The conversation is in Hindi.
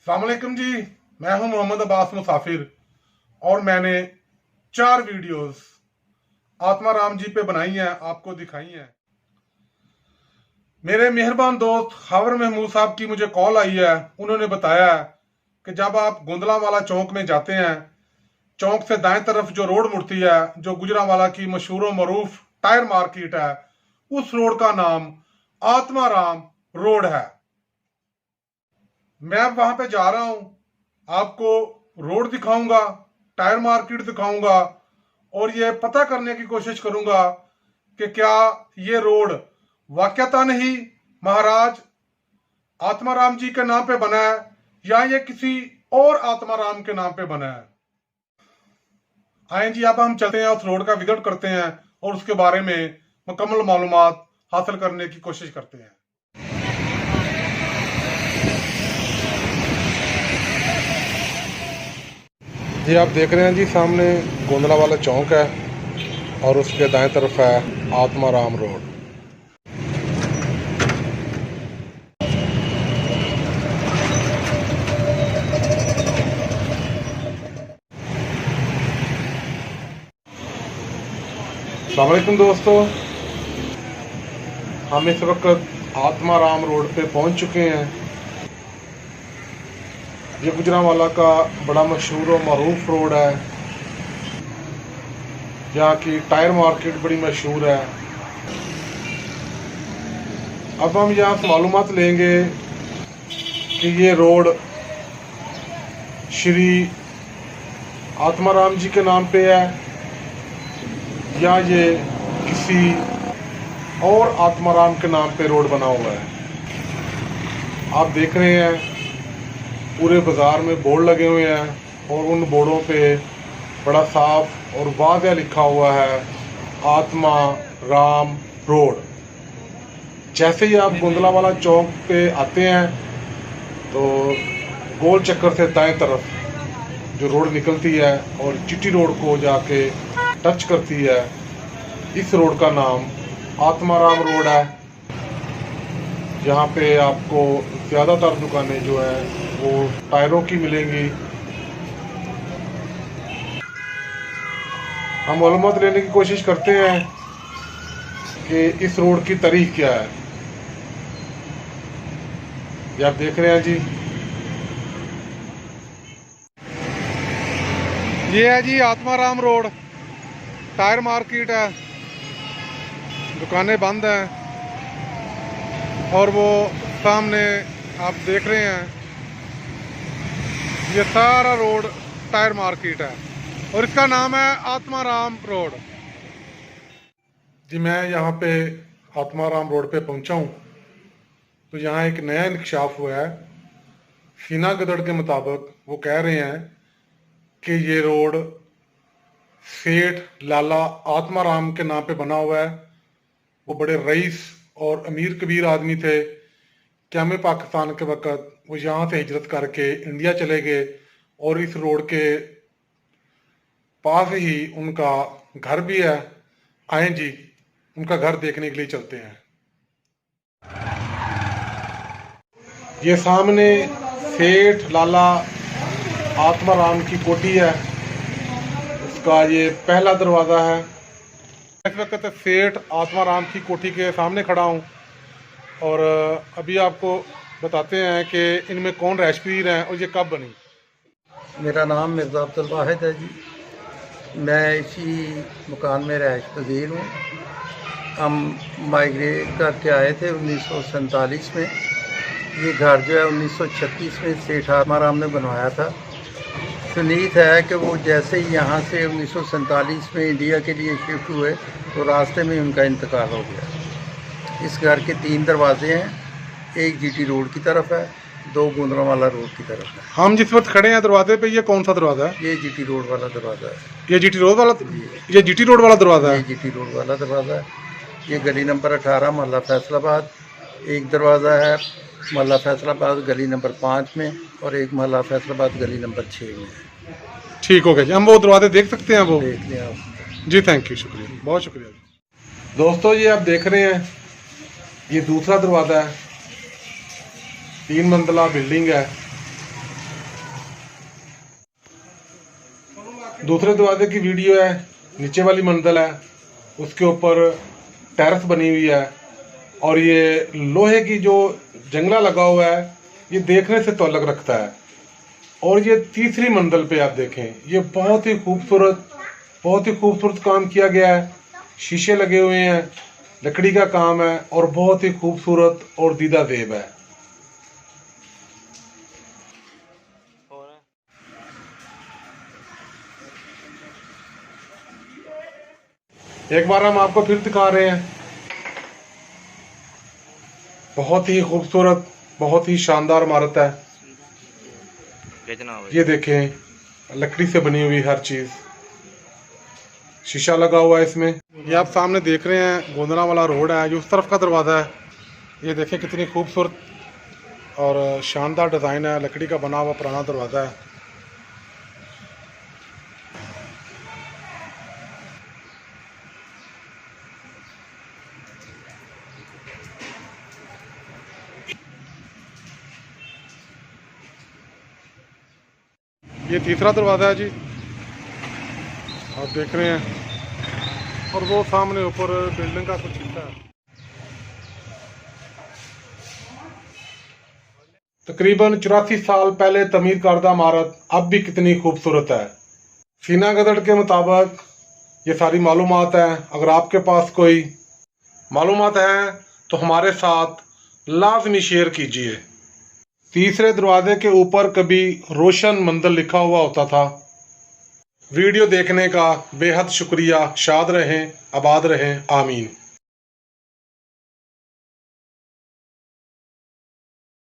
अस्सलामुअलैकुम जी। मैं हूं मोहम्मद अब्बास मुसाफिर और मैंने 4 वीडियोस आत्माराम जी पे बनाई हैं, आपको दिखाई हैं। मेरे मेहरबान दोस्त खावर महमूद साहब की मुझे कॉल आई है। उन्होंने बताया कि जब आप गोंदलावाला चौक में जाते हैं, चौक से दाएं तरफ जो रोड मुड़ती है, जो गुजरांवाला की मशहूर मरूफ टायर मार्केट है, उस रोड का नाम आत्माराम रोड है। मैं अब वहां पे जा रहा हूं, आपको रोड दिखाऊंगा, टायर मार्केट दिखाऊंगा और ये पता करने की कोशिश करूंगा कि क्या ये रोड वाकयातन ही महाराज आत्माराम जी के नाम पे बना है या ये किसी और आत्माराम के नाम पे बना है। आए जी, अब हम चलते हैं, उस रोड का विजिट करते हैं और उसके बारे में मुकम्मल मालूमात हासिल करने की कोशिश करते हैं। जी, आप देख रहे हैं जी, सामने गोंदलावाला चौक है और उसके दाएं तरफ है आत्माराम रोड। अस्सलाम वालेकुम दोस्तों, हम इस वक्त आत्माराम रोड पे पहुंच चुके हैं। ये गुजरांवाला का बड़ा मशहूर और मरूफ रोड है। यहाँ की टायर मार्केट बड़ी मशहूर है। अब हम यहाँ से मालूमात लेंगे कि ये रोड श्री आत्माराम जी के नाम पे है या ये किसी और आत्माराम के नाम पे रोड बना हुआ है। आप देख रहे हैं पूरे बाजार में बोर्ड लगे हुए हैं और उन बोर्डों पे बड़ा साफ और वाज़ेह लिखा हुआ है आत्मा राम रोड। जैसे ही आप गोंदलावाला चौक पे आते हैं तो गोल चक्कर से दाएं तरफ जो रोड निकलती है और जीटी रोड को जाके टच करती है, इस रोड का नाम आत्माराम रोड है। यहाँ पे आपको ज़्यादातर दुकानें जो है वो टायरों की मिलेंगी। हम मालूमात लेने की कोशिश करते हैं कि इस रोड की तारीख क्या है। ये आप देख रहे हैं जी, ये है जी आत्माराम रोड। टायर मार्केट है, दुकानें बंद हैं और वो सामने आप देख रहे हैं ये सारा रोड टायर मार्केट है और इसका नाम है आत्माराम रोड। जी, मैं यहाँ पे आत्माराम रोड पे पहुँचा हूँ तो यहाँ एक नया इंकशाफ हुआ है। सीना गदड़ के मुताबिक वो कह रहे हैं कि ये रोड सेठ लाला आत्माराम के नाम पे बना हुआ है। वो बड़े रईस और अमीर कबीर आदमी थे। क़याम पाकिस्तान के वक़्त वो यहाँ से हिजरत करके इंडिया चले गए और इस रोड के पास ही उनका घर भी है। आए जी, उनका घर देखने के लिए चलते हैं। ये सामने सेठ लाला आत्माराम की कोठी है, उसका ये पहला दरवाज़ा है। इस वक्त सेठ आत्माराम की कोठी के सामने खड़ा हूँ और अभी आपको बताते हैं कि इनमें कौन रैशपीर हैं और ये कब बनी। मेरा नाम मिर्ज़ा अब्दुल वाहिद है जी। मैं इसी मकान में रहायश पज़ीर हूँ। हम माइग्रेट करके आए थे 1947 में। ये घर जो है 1936 में सेठ आत्माराम ने बनवाया था। सुनीत है कि वो जैसे ही यहाँ से 1947 में इंडिया के लिए शिफ्ट हुए तो रास्ते में उनका इंतकाल हो गया। इस घर के 3 दरवाजे हैं, एक जीटी रोड की तरफ है, 2 गोंदलावाला रोड की तरफ है। हम जिस वक्त खड़े हैं दरवाजे पे, ये कौन सा दरवाज़ा है? ये जीटी रोड वाला दरवाज़ा है। ये जीटी रोड वाला दरवाज़ा ये है। जीटी रोड वाला दरवाज़ा है। ये गली नंबर 18 मोहल्ला फैसलाबाद। एक दरवाज़ा है मोहल्ला फैसलाबाद गली नंबर 5 में और एक मोहल्ला फैसलाबाद गली नंबर 6 में। ठीक हो गया जी, हम वो दरवाजे देख सकते हैं? वो देख लें आप जी, थैंक यू, शुक्रिया, बहुत शुक्रिया। दोस्तों, ये आप देख रहे हैं, ये दूसरा दरवाज़ा है। 3 मंजिला बिल्डिंग है दूसरे दरवाजे की वीडियो है। नीचे वाली मंजिल है, उसके ऊपर टेरेस बनी हुई है और ये लोहे की जो जंगला लगा हुआ है ये देखने से तो अलग रखता है। और ये तीसरी मंजिल पे आप देखें, ये बहुत ही खूबसूरत काम किया गया है। शीशे लगे हुए हैं, लकड़ी का काम है और बहुत ही खूबसूरत और दीदा ज़ेब है। एक बार हम आपको फिर दिखा रहे हैं। बहुत ही खूबसूरत, बहुत ही शानदार इमारत है। ये देखें, लकड़ी से बनी हुई हर चीज़, शीशा लगा हुआ है इसमें। ये आप सामने देख रहे हैं गोंदना वाला रोड है, जो उस तरफ का दरवाज़ा है। ये देखें कितनी खूबसूरत और शानदार डिज़ाइन है, लकड़ी का बना हुआ पुराना दरवाज़ा है। ये तीसरा दरवाज़ा है जी, आप देख रहे हैं। और वो सामने ऊपर बिल्डिंग का कुछ हिस्सा है। तकरीबन 84 साल पहले तमीर करदा इमारत अब भी कितनी खूबसूरत है। सीना गदड़ के मुताबिक ये सारी मालूमात है। अगर आपके पास कोई मालूमात है तो हमारे साथ लाजमी शेयर कीजिए। तीसरे दरवाजे के ऊपर कभी रोशन मंजिल लिखा हुआ होता था। वीडियो देखने का बेहद शुक्रिया। शाद रहें, आबाद रहें, आमीन।